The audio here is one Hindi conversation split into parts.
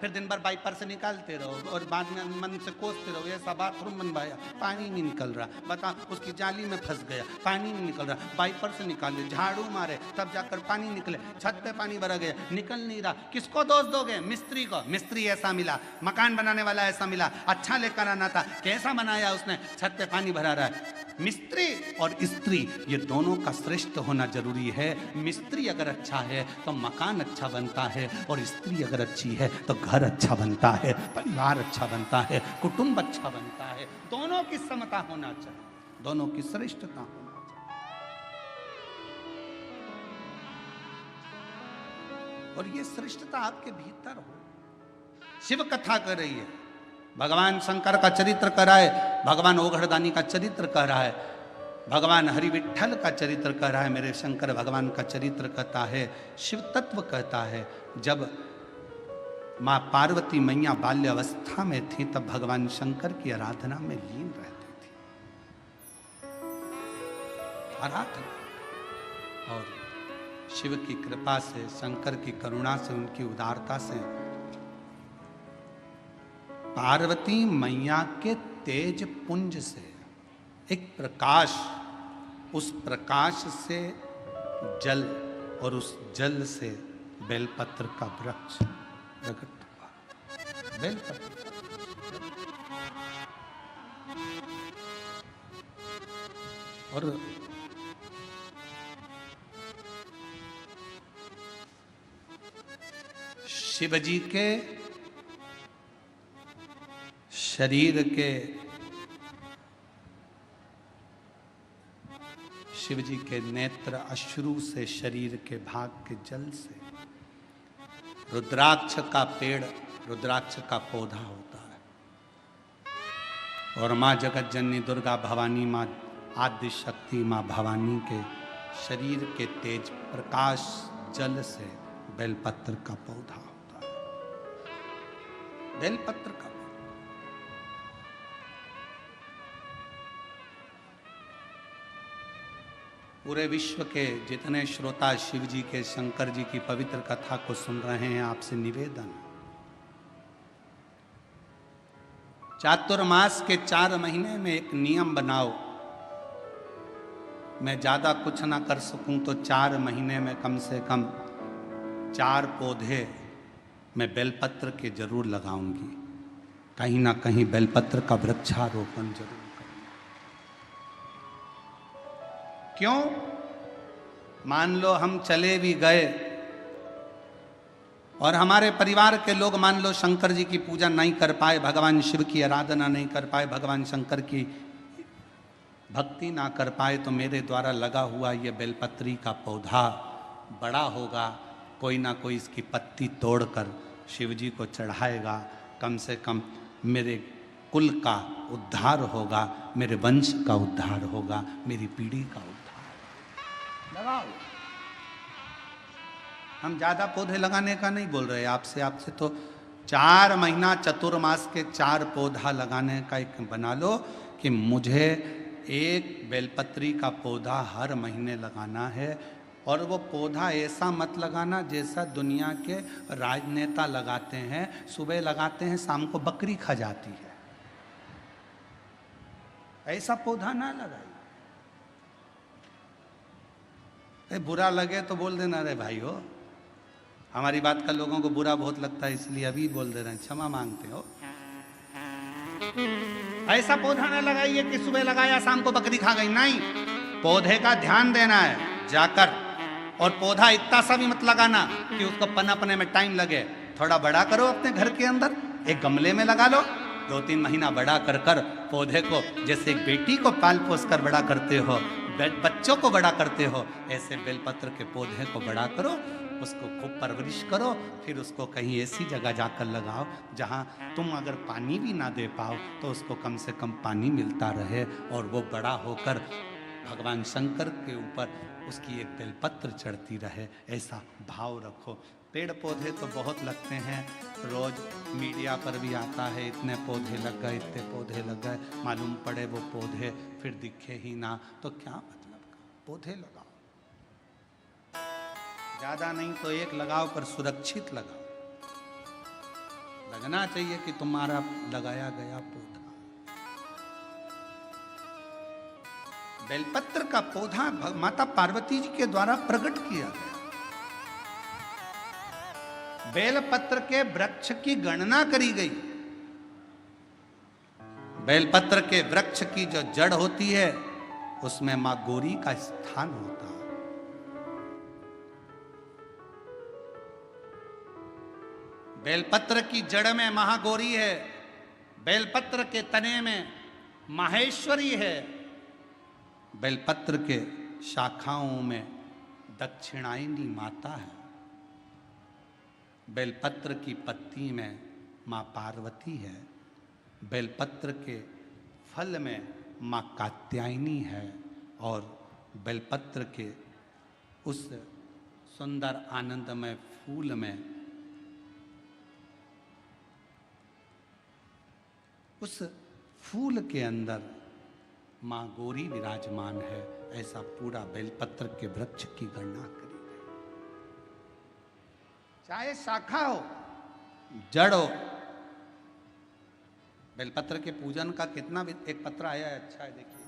फिर दिन भर वाइपर से निकालते रहो और बाद में मन से कोसते रहो, ऐसा बाथरूम बनवाया पानी नहीं निकल रहा, बता उसकी जाली में फंस गया, पानी नहीं निकल रहा, वाइपर से निकाले, झाड़ू मारे तब जाकर पानी निकले, छत पे पानी भरा गया, निकल नहीं रहा, किसको दोष दोगे? मिस्त्री को। मिस्त्री ऐसा मिला, मकान बनाने वाला ऐसा मिला, अच्छा लेकर आना था, कैसा बनाया उसने, छत पे पानी भरा रहा है। मिस्त्री और स्त्री ये दोनों का श्रेष्ठ होना जरूरी है। मिस्त्री अगर अच्छा है तो मकान अच्छा बनता है, और स्त्री अगर अच्छी है तो घर अच्छा बनता है, परिवार अच्छा बनता है, कुटुंब अच्छा बनता है। दोनों की समता होना चाहिए, दोनों की श्रेष्ठता होना चाहिए, और ये श्रेष्ठता आपके भीतर हो। शिव कथा कर रही है, भगवान शंकर का चरित्र कर रहा है, भगवान ओघड़दानी का चरित्र कर रहा है, भगवान हरि विठ्ठल का चरित्र कर रहा है, मेरे शंकर भगवान का चरित्र कहता है, शिव तत्व कहता है। जब माँ पार्वती मैया बाल्य अवस्था में थी तब भगवान शंकर की आराधना में लीन रहती थी, आराधना। और शिव की कृपा से, शंकर की करुणा से, उनकी उदारता से पार्वती मैया के तेज पुंज से एक प्रकाश, उस प्रकाश से जल, और उस जल से बेलपत्र का वृक्ष प्रकट हुआ। बेलपत्र और शिव जी के शरीर के, शिव जी के नेत्र अश्रु से, शरीर के भाग के जल से, रुद्राक्ष का पेड़, रुद्राक्ष का पौधा होता है, और माँ जगत जननी दुर्गा भवानी, माँ आदि शक्ति, माँ भवानी के शरीर के तेज प्रकाश जल से बेलपत्र का पौधा होता है। बेलपत्र का पूरे विश्व के जितने श्रोता शिव जी के, शंकर जी की पवित्र कथा को सुन रहे हैं, आपसे निवेदन, चातुर्मास के 4 महीने में एक नियम बनाओ। मैं ज्यादा कुछ ना कर सकूं तो 4 महीने में कम से कम 4 पौधे मैं बेलपत्र के जरूर लगाऊंगी, कहीं ना कहीं बेलपत्र का वृक्षारोपण जरूर। क्यों? मान लो हम चले भी गए और हमारे परिवार के लोग मान लो शंकर जी की पूजा नहीं कर पाए, भगवान शिव की आराधना नहीं कर पाए, भगवान शंकर की भक्ति ना कर पाए, तो मेरे द्वारा लगा हुआ ये बेलपत्री का पौधा बड़ा होगा, कोई ना कोई इसकी पत्ती तोड़कर शिव जी को चढ़ाएगा, कम से कम मेरे कुल का उद्धार होगा, मेरे वंश का उद्धार होगा, मेरी पीढ़ी का उद्धार। लगाओ। हम ज्यादा पौधे लगाने का नहीं बोल रहे आपसे, आपसे तो 4 महीना चतुर्मास के 4 पौधा लगाने का एक बना लो कि मुझे एक बेलपत्री का पौधा हर महीने लगाना है। और वो पौधा ऐसा मत लगाना जैसा दुनिया के राजनेता लगाते हैं, सुबह लगाते हैं शाम को बकरी खा जाती है, ऐसा पौधा ना लगाइए। बुरा लगे तो बोल देना, रे भाई हो, हमारी बात का लोगों को बुरा बहुत लगता है इसलिए अभी बोल दे रहे हैं, क्षमा मांगते हो। ऐसा पौधा ना लगाइए कि सुबह लगाया शाम को बकरी खा गई, नहीं, पौधे का ध्यान देना है जाकर। और पौधा इतना सा भी मत लगाना कि उसको पनपने में टाइम लगे, थोड़ा बड़ा करो अपने घर के अंदर, एक गमले में लगा लो, 2-3 महीना बड़ा कर कर पौधे को, जैसे एक बेटी को पाल पोस कर बड़ा करते हो, बच्चों को बड़ा करते हो, ऐसे बेलपत्र के पौधे को बड़ा करो, उसको खूब परवरिश करो, फिर उसको कहीं ऐसी जगह जाकर लगाओ जहाँ तुम अगर पानी भी ना दे पाओ तो उसको कम से कम पानी मिलता रहे, और वो बड़ा होकर भगवान शंकर के ऊपर उसकी एक बेलपत्र चढ़ती रहे, ऐसा भाव रखो। पेड़ पौधे तो बहुत लगते हैं, रोज मीडिया पर भी आता है, इतने पौधे लग गए, इतने पौधे लग गए, मालूम पड़े वो पौधे फिर दिखे ही ना, तो क्या मतलब का? पौधे लगाओ, ज़्यादा नहीं तो एक लगाओ पर सुरक्षित लगाओ। लगना चाहिए कि तुम्हारा लगाया गया पौधा। बेलपत्र का पौधा माता पार्वती जी के द्वारा प्रकट किया गया। बेलपत्र के वृक्ष की गणना करी गई। बेलपत्र के वृक्ष की जो जड़ होती है उसमें मां गौरी का स्थान होता है। बेलपत्र की जड़ में महागौरी है, बेलपत्र के तने में माहेश्वरी है, बेलपत्र के शाखाओं में दक्षिणायनी माता है, बेलपत्र की पत्ती में मां पार्वती है, बेलपत्र के फल में मां कात्यायनी है और बेलपत्र के उस सुंदर आनंदमय फूल में उस फूल के अंदर मां गौरी विराजमान है। ऐसा पूरा बेलपत्र के वृक्ष की गणना करी गई। चाहे शाखा हो जड़ हो। बेलपत्र के पूजन का कितना भी एक पत्र आया है, अच्छा है, देखिए।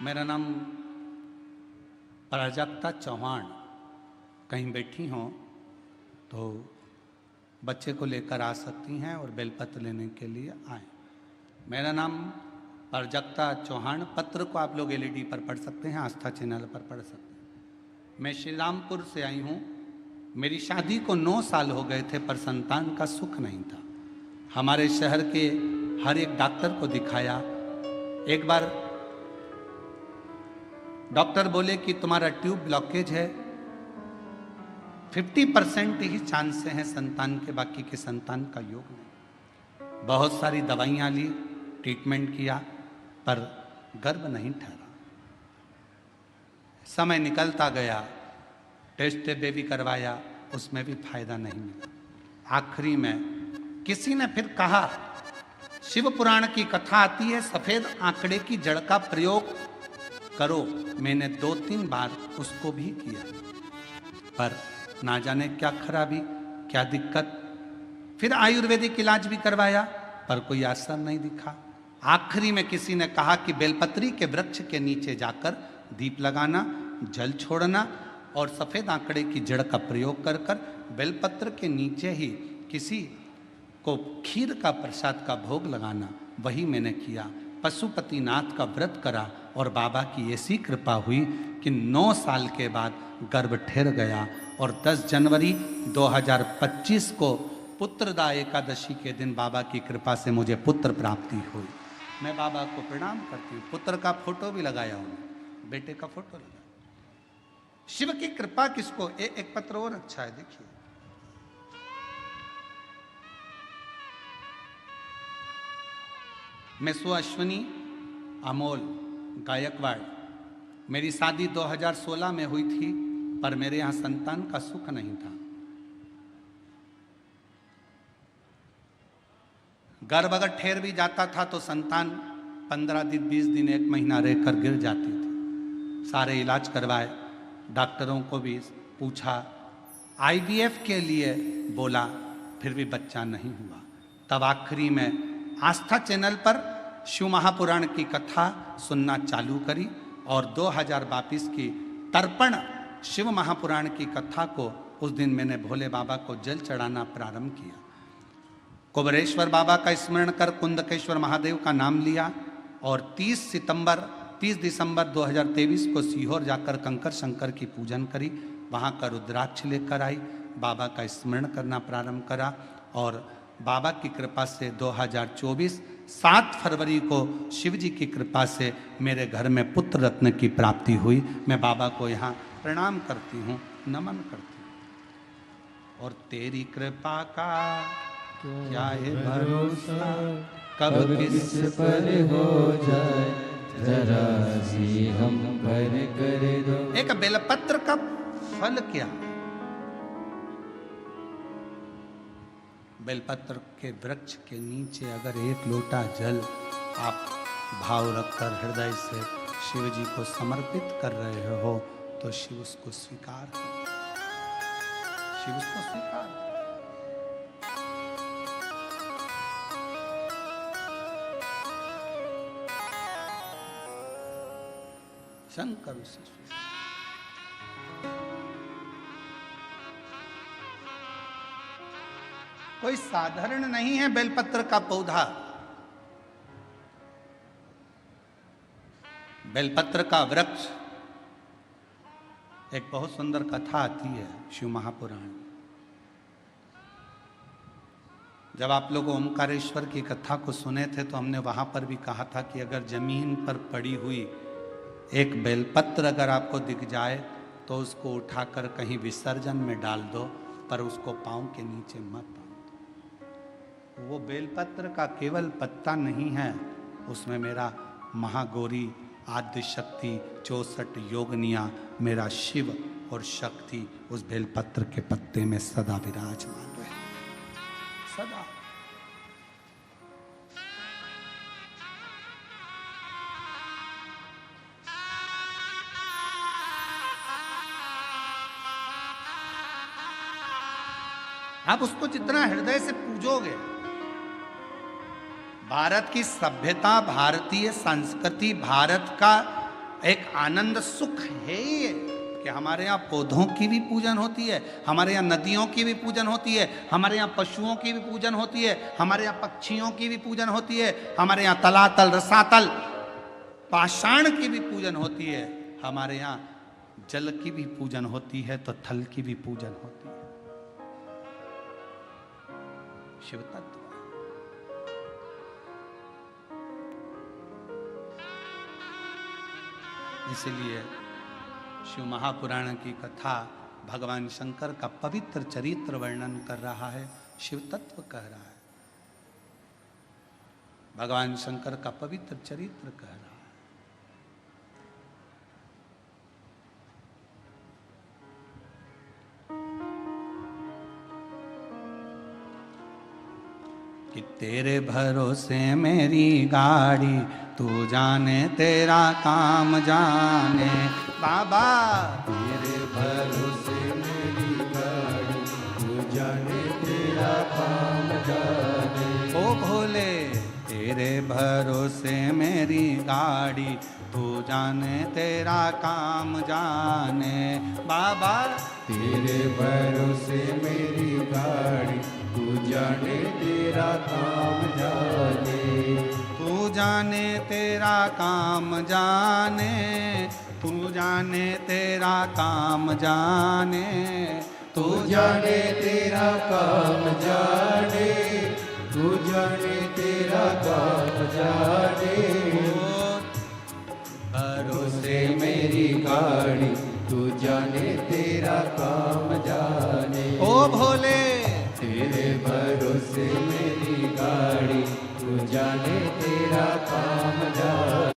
मेरा नाम प्राजक्ता चौहान। कहीं बैठी हो तो बच्चे को लेकर आ सकती हैं और बेलपत्र लेने के लिए आए। मेरा नाम प्राजक्ता चौहान। पत्र को आप लोग एलईडी पर पढ़ सकते हैं, आस्था चैनल पर पढ़ सकते हैं। मैं श्री रामपुर से आई हूँ। मेरी शादी को 9 साल हो गए थे पर संतान का सुख नहीं था। हमारे शहर के हर एक डॉक्टर को दिखाया। एक बार डॉक्टर बोले कि तुम्हारा ट्यूब ब्लॉकेज है, 50% ही चांस हैं संतान के, बाकी के संतान का योग नहीं। बहुत सारी दवाइयां ली, ट्रीटमेंट किया पर गर्भ नहीं ठहरा। समय निकलता गया, टेस्ट बेबी करवाया, उसमें भी फायदा नहीं मिला। आखिरी में किसी ने फिर कहा, शिव पुराण की कथा आती है, सफेद आंकड़े की जड़ का प्रयोग करो। मैंने 2-3 बार उसको भी किया पर ना जाने क्या खराबी, क्या दिक्कत। फिर आयुर्वेदिक इलाज भी करवाया पर कोई असर नहीं दिखा। आखिरी में किसी ने कहा कि बेलपत्री के वृक्ष के नीचे जाकर दीप लगाना, जल छोड़ना और सफेद आंकड़े की जड़ का प्रयोग कर कर बेलपत्र के नीचे ही किसी को खीर का प्रसाद का भोग लगाना। वही मैंने किया। पशुपतिनाथ का व्रत करा और बाबा की ऐसी कृपा हुई कि 9 साल के बाद गर्भ ठहर गया और 10 जनवरी 2025 को पुत्रदा एकादशी के दिन बाबा की कृपा से मुझे पुत्र प्राप्ति हुई। मैं बाबा को प्रणाम करती हूँ। पुत्र का फोटो भी लगाया हूँ, बेटे का फोटो लगाया। शिव की कृपा किसको। एक पत्र और अच्छा है, देखिए। मैं अश्विनी अमोल गायकवाड़। मेरी शादी 2016 में हुई थी पर मेरे यहाँ संतान का सुख नहीं था। गर्भ अगर ठहर भी जाता था तो संतान 15 दिन 20 दिन 1 महीना रहकर गिर जाती थी। सारे इलाज करवाए, डॉक्टरों को भी पूछा, IVF के लिए बोला, फिर भी बच्चा नहीं हुआ। तब आखिरी में आस्था चैनल पर शिव महापुराण की कथा सुनना चालू करी और 2022 की तर्पण शिव महापुराण की कथा को उस दिन मैंने भोले बाबा को जल चढ़ाना प्रारंभ किया। कुबरेश्वर बाबा का स्मरण कर कुंदकेश्वर महादेव का नाम लिया और 30 दिसंबर 2023 को सीहोर जाकर कंकर शंकर की पूजन करी। वहाँ का रुद्राक्ष लेकर आई, बाबा का स्मरण करना प्रारंभ करा और बाबा की कृपा से 2024 7 फरवरी को शिव जी की कृपा से मेरे घर में पुत्र रत्न की प्राप्ति हुई। मैं बाबा को यहाँ प्रणाम करती हूँ, नमन करती हूँ। और तेरी कृपा का क्या है भरोसा, कब किस पर हो जाए, जरा सी हम पर कर दो। एक बेलपत्र का फल क्या है? बेलपत्र के वृक्ष के नीचे अगर एक लोटा जल आप भाव रखकर हृदय से शिव जी को समर्पित कर रहे हो तो शिव उसको स्वीकार कर, शिव उसको स्वीकार कर। शंकर उसे स्वीकार। कोई साधारण नहीं है बेलपत्र का पौधा। बेलपत्र का वृक्ष, एक बहुत सुंदर कथा आती है शिव महापुराण। जब आप लोग ओमकारेश्वर की कथा को सुने थे तो हमने वहां पर भी कहा था कि अगर जमीन पर पड़ी हुई एक बेलपत्र अगर आपको दिख जाए तो उसको उठाकर कहीं विसर्जन में डाल दो, पर उसको पांव के नीचे मत बांध दो। वो बेलपत्र का केवल पत्ता नहीं है, उसमें मेरा महागौरी आद्य शक्ति 64 योगनिया मेरा शिव और शक्ति उस बेलपत्र के पत्ते में सदा विराजमान रहे, सदा। आप उसको जितना हृदय से पूजोगे, भारत की सभ्यता, भारतीय संस्कृति, भारत का एक आनंद सुख है ये कि हमारे यहाँ पौधों की भी पूजन होती है, हमारे यहाँ नदियों की भी पूजन होती है, हमारे यहाँ पशुओं की भी पूजन होती है, हमारे यहाँ पक्षियों की भी पूजन होती है, हमारे यहाँ तलातल, रसातल, पाषाण की भी पूजन होती है, हमारे यहाँ जल की भी पूजन होती है तो थल की भी पूजन होती है। शिव तत्व इसलिए शिव महापुराण की कथा भगवान शंकर का पवित्र चरित्र वर्णन कर रहा है, शिव तत्व कह रहा है, भगवान शंकर का पवित्र चरित्र कह रहा है। कि तेरे भरोसे मेरी गाड़ी, तू जाने तेरा काम जाने बाबा। तेरे भरोसे मेरी गाड़ी, तू जाने तेरा काम जाने। ओ भोले तेरे भरोसे मेरी गाड़ी, तू जाने तेरा काम जाने बाबा। तेरे भरोसे मेरी गाड़ी, तू जाने तेरा काम जाने। तू जाने तेरा काम जाने, तू जाने तेरा काम जाने, तू जाने तेरा काम जाने, तू जाने तेरा काम जाने। भरोसे मेरी गाड़ी, तू जाने तेरा काम जाने। ओ भोले तेरे भरोसे मेरी गाड़ी, तू जाने तेरा काम जाने।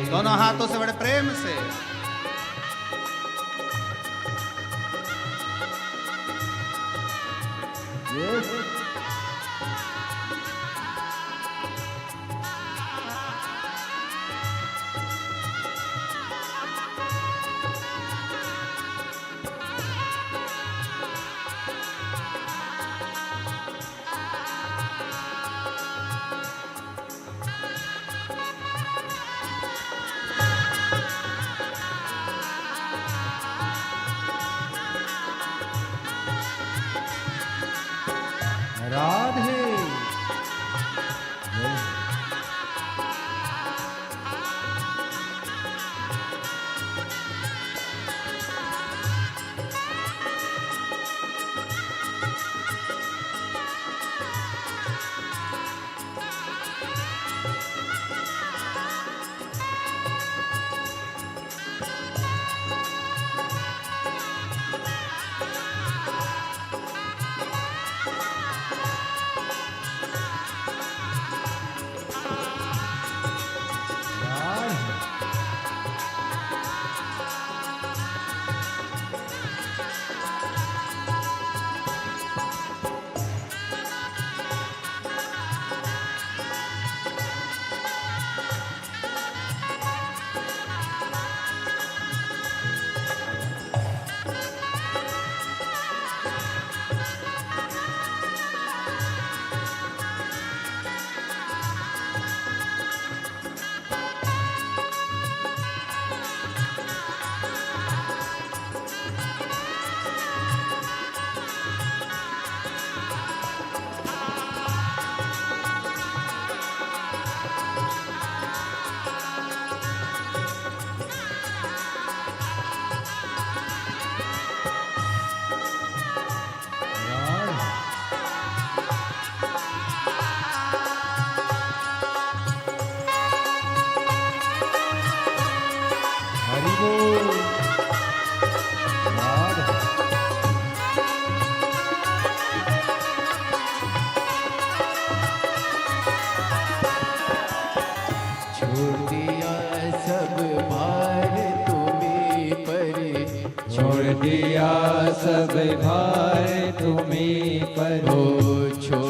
दोनों हाथों से बड़े प्रेम से बोल। राधा छोड़ दिया सब भार तुम्हें पर, छोड़ दिया सब भार तुम्हीं पर, ओ छोड़